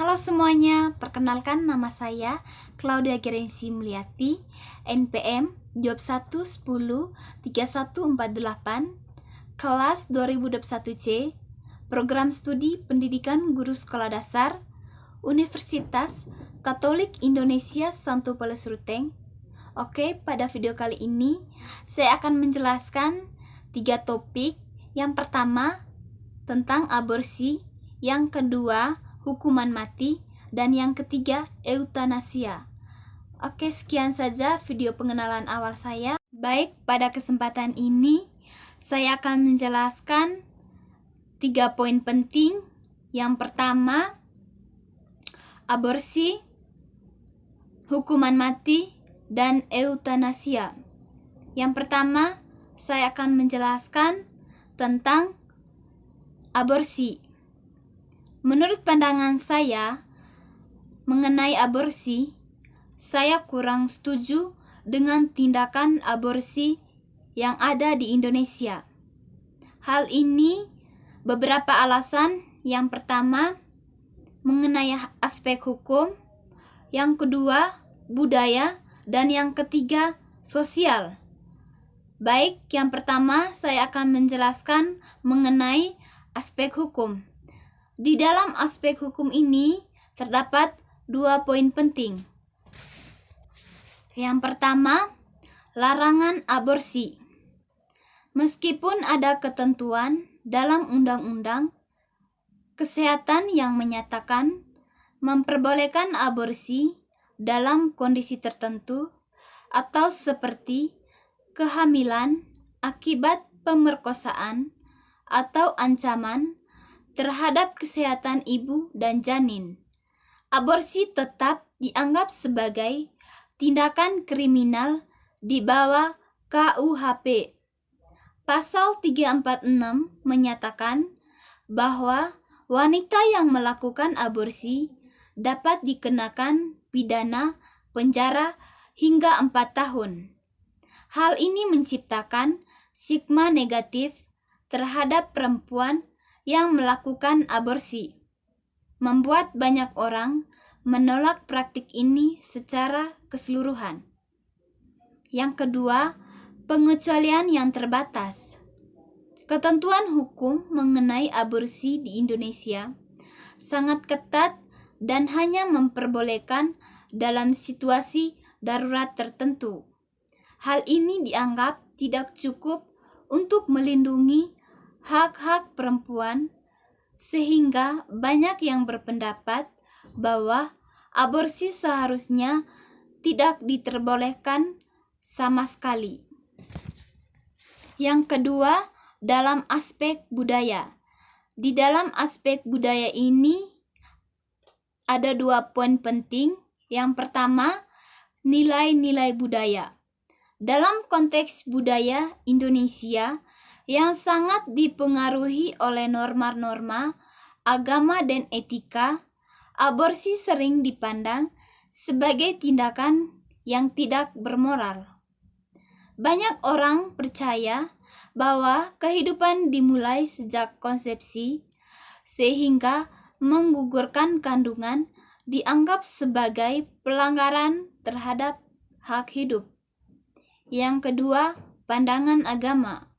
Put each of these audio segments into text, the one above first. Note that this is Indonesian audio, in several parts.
Halo semuanya, perkenalkan nama saya Claudia Gerensi Mulyati, NPM Job 1103148, kelas 2021C, Program Studi Pendidikan Guru Sekolah Dasar, Universitas Katolik Indonesia Santo Paulus Ruteng. Oke, pada video kali ini saya akan menjelaskan 3 topik. Yang pertama tentang aborsi, yang kedua hukuman mati, dan yang ketiga eutanasia. Oke, sekian saja video pengenalan awal saya. Baik, pada kesempatan ini saya akan menjelaskan 3 poin penting. Yang pertama, aborsi, hukuman mati, dan eutanasia. Yang pertama, saya akan menjelaskan tentang aborsi. Menurut pandangan saya mengenai aborsi, saya kurang setuju dengan tindakan aborsi yang ada di Indonesia. Hal ini beberapa alasan. Yang pertama, mengenai aspek hukum, yang kedua, budaya, dan yang ketiga, sosial. Baik, yang pertama saya akan menjelaskan mengenai aspek hukum. Di dalam aspek hukum ini terdapat 2 poin penting. Yang pertama, larangan aborsi. Meskipun ada ketentuan dalam undang-undang kesehatan yang menyatakan memperbolehkan aborsi dalam kondisi tertentu atau seperti kehamilan akibat pemerkosaan atau ancaman terhadap kesehatan ibu dan janin, aborsi tetap dianggap sebagai tindakan kriminal di bawah KUHP. Pasal 346 menyatakan bahwa wanita yang melakukan aborsi dapat dikenakan pidana penjara hingga 4 tahun. Hal ini menciptakan stigma negatif terhadap perempuan yang melakukan aborsi, membuat banyak orang menolak praktik ini secara keseluruhan. Yang kedua, pengecualian yang terbatas. Ketentuan hukum mengenai aborsi di Indonesia sangat ketat dan hanya memperbolehkan dalam situasi darurat tertentu. Hal ini dianggap tidak cukup untuk melindungi hak-hak perempuan, sehingga banyak yang berpendapat bahwa aborsi seharusnya tidak diperbolehkan sama sekali. Yang kedua, dalam aspek budaya. Di dalam aspek budaya ini ada 2 poin penting. Yang pertama, nilai-nilai budaya. Dalam konteks budaya Indonesia yang sangat dipengaruhi oleh norma-norma agama dan etika, aborsi sering dipandang sebagai tindakan yang tidak bermoral. Banyak orang percaya bahwa kehidupan dimulai sejak konsepsi, sehingga menggugurkan kandungan dianggap sebagai pelanggaran terhadap hak hidup. Yang kedua, pandangan agama.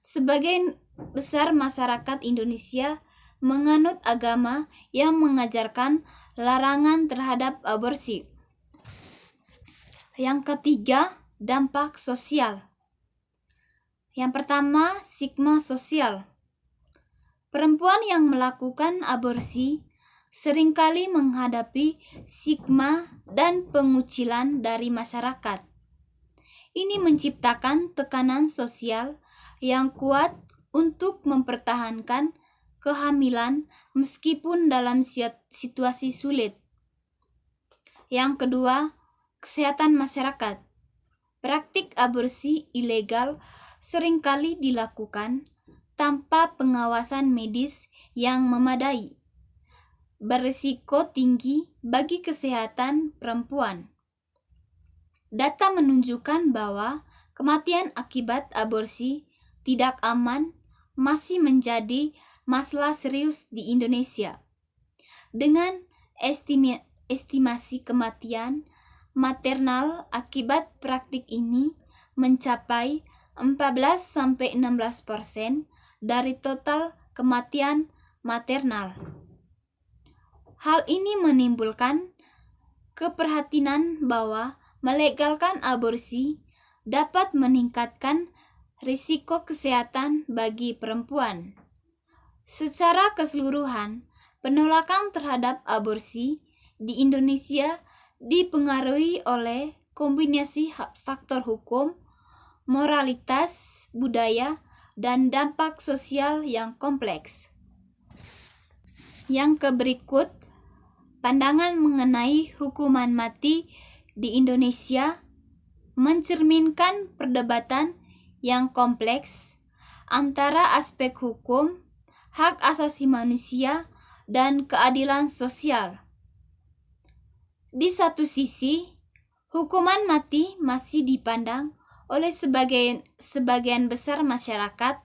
Sebagian besar masyarakat Indonesia menganut agama yang mengajarkan larangan terhadap aborsi. Yang ketiga, dampak sosial. Yang pertama, stigma sosial. Perempuan yang melakukan aborsi seringkali menghadapi stigma dan pengucilan dari masyarakat. Ini menciptakan tekanan sosial yang kuat untuk mempertahankan kehamilan meskipun dalam situasi sulit. Yang kedua, kesehatan masyarakat. Praktik aborsi ilegal seringkali dilakukan tanpa pengawasan medis yang memadai, berisiko tinggi bagi kesehatan perempuan. Data menunjukkan bahwa kematian akibat aborsi tidak aman masih menjadi masalah serius di Indonesia. Dengan estimasi kematian maternal akibat praktik ini mencapai 14-16% dari total kematian maternal. Hal ini menimbulkan keprihatinan bahwa melegalkan aborsi dapat meningkatkan risiko kesehatan bagi perempuan. Secara keseluruhan, penolakan terhadap aborsi di Indonesia dipengaruhi oleh kombinasi faktor hukum, moralitas, budaya, dan dampak sosial yang kompleks. Yang berikut, pandangan mengenai hukuman mati di Indonesia mencerminkan perdebatan yang kompleks antara aspek hukum, hak asasi manusia, dan keadilan sosial. Di satu sisi, hukuman mati masih dipandang oleh sebagian besar masyarakat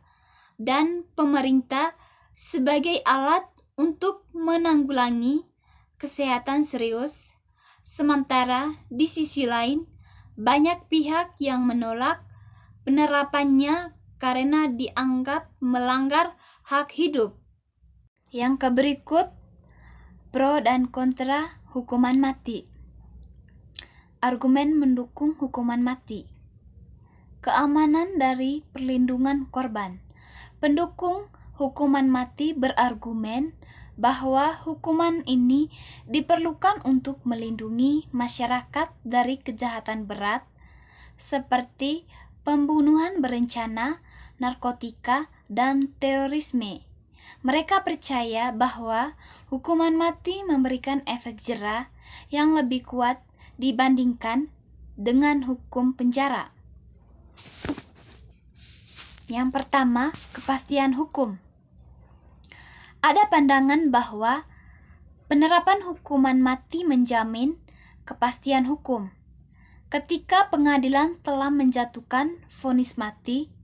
dan pemerintah sebagai alat untuk menanggulangi kesehatan serius, sementara di sisi lain banyak pihak yang menolak penerapannya karena dianggap melanggar hak hidup. Yang berikut, pro dan kontra hukuman mati. Argumen mendukung hukuman mati. Keamanan dari perlindungan korban. Pendukung hukuman mati berargumen bahwa hukuman ini diperlukan untuk melindungi masyarakat dari kejahatan berat seperti pembunuhan berencana, narkotika, dan terorisme. Mereka percaya bahwa hukuman mati memberikan efek jera yang lebih kuat dibandingkan dengan hukum penjara. Yang pertama, kepastian hukum. Ada pandangan bahwa penerapan hukuman mati menjamin kepastian hukum. Ketika pengadilan telah menjatuhkan vonis mati,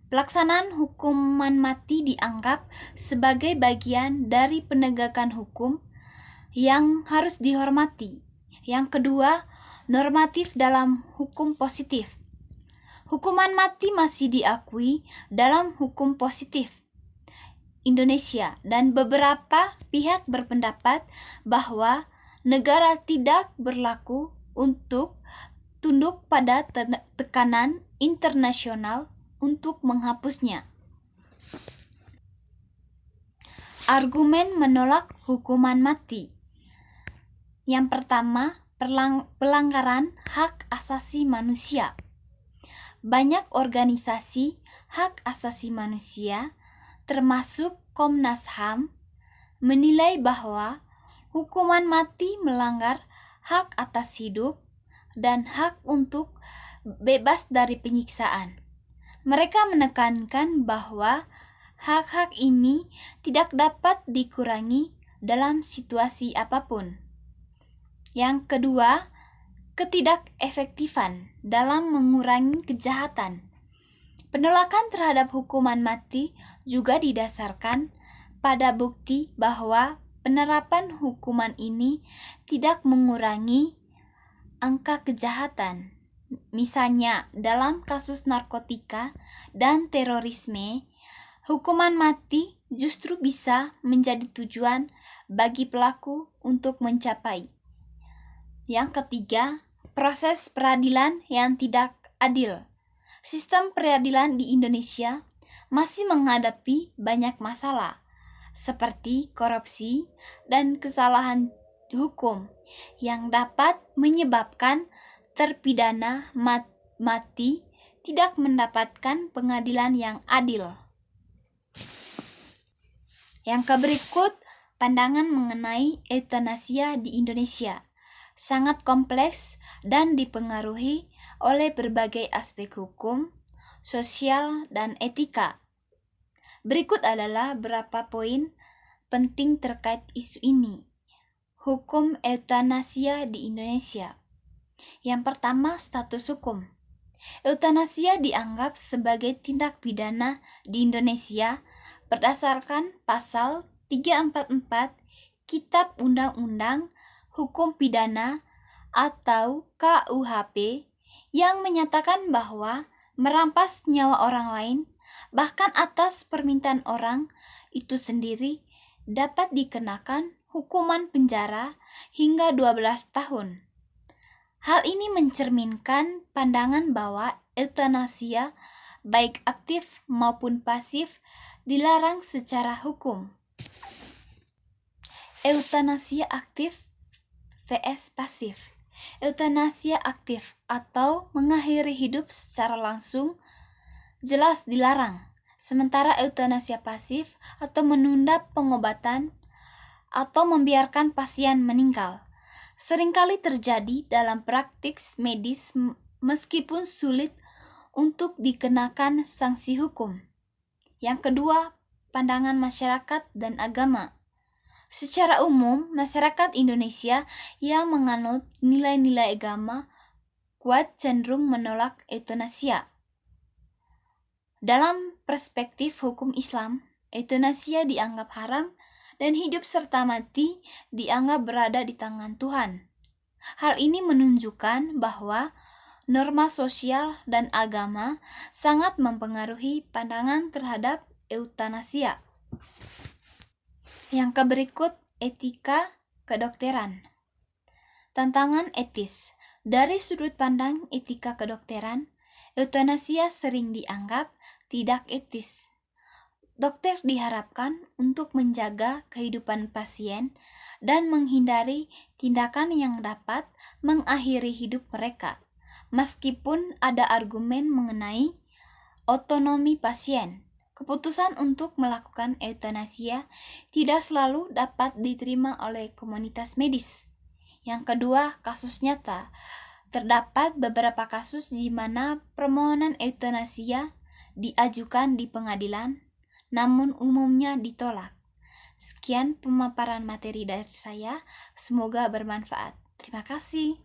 pelaksanaan hukuman mati dianggap sebagai bagian dari penegakan hukum yang harus dihormati. Yang kedua, normatif dalam hukum positif. Hukuman mati masih diakui dalam hukum positif Indonesia, dan beberapa pihak berpendapat bahwa negara tidak berlaku untuk tunduk pada tekanan internasional untuk menghapusnya. Argumen menolak hukuman mati. Yang pertama, pelanggaran hak asasi manusia. Banyak organisasi hak asasi manusia termasuk Komnas HAM, menilai bahwa hukuman mati melanggar hak atas hidup dan hak untuk bebas dari penyiksaan. Mereka menekankan bahwa hak-hak ini tidak dapat dikurangi dalam situasi apapun. Yang kedua, ketidakefektifan dalam mengurangi kejahatan. Penolakan terhadap hukuman mati juga didasarkan pada bukti bahwa penerapan hukuman ini tidak mengurangi angka kejahatan. Misalnya, dalam kasus narkotika dan terorisme, hukuman mati justru bisa menjadi tujuan bagi pelaku untuk mencapai. Yang ketiga, proses peradilan yang tidak adil. Sistem peradilan di Indonesia masih menghadapi banyak masalah, seperti korupsi dan kesalahan hukum yang dapat menyebabkan terpidana mati tidak mendapatkan pengadilan yang adil. Yang berikut, pandangan mengenai euthanasia di Indonesia sangat kompleks dan dipengaruhi oleh berbagai aspek hukum, sosial, dan etika. Berikut adalah beberapa poin penting terkait isu ini. Hukum euthanasia di Indonesia. Yang pertama, status hukum. Euthanasia dianggap sebagai tindak pidana di Indonesia berdasarkan pasal 344 Kitab Undang-Undang Hukum Pidana atau KUHP yang menyatakan bahwa merampas nyawa orang lain, bahkan atas permintaan orang itu sendiri, dapat dikenakan hukuman penjara hingga 12 tahun. Hal ini mencerminkan pandangan bahwa eutanasia, baik aktif maupun pasif, dilarang secara hukum. Eutanasia aktif vs pasif. Eutanasia aktif atau mengakhiri hidup secara langsung jelas dilarang, sementara eutanasia pasif atau menunda pengobatan atau membiarkan pasien meninggal seringkali terjadi dalam praktik medis meskipun sulit untuk dikenakan sanksi hukum. Yang kedua, pandangan masyarakat dan agama. Secara umum, masyarakat Indonesia yang menganut nilai-nilai agama kuat cenderung menolak eutanasia. Dalam perspektif hukum Islam, eutanasia dianggap haram dan hidup serta mati dianggap berada di tangan Tuhan. Hal ini menunjukkan bahwa norma sosial dan agama sangat mempengaruhi pandangan terhadap eutanasia. Yang berikut, etika kedokteran. Tantangan etis. Dari sudut pandang etika kedokteran, eutanasia sering dianggap tidak etis. Dokter diharapkan untuk menjaga kehidupan pasien dan menghindari tindakan yang dapat mengakhiri hidup mereka, meskipun ada argumen mengenai otonomi pasien. Keputusan untuk melakukan eutanasia tidak selalu dapat diterima oleh komunitas medis. Yang kedua, kasus nyata. Terdapat beberapa kasus di mana permohonan eutanasia diajukan di pengadilan, namun umumnya ditolak. Sekian pemaparan materi dari saya, semoga bermanfaat. Terima kasih.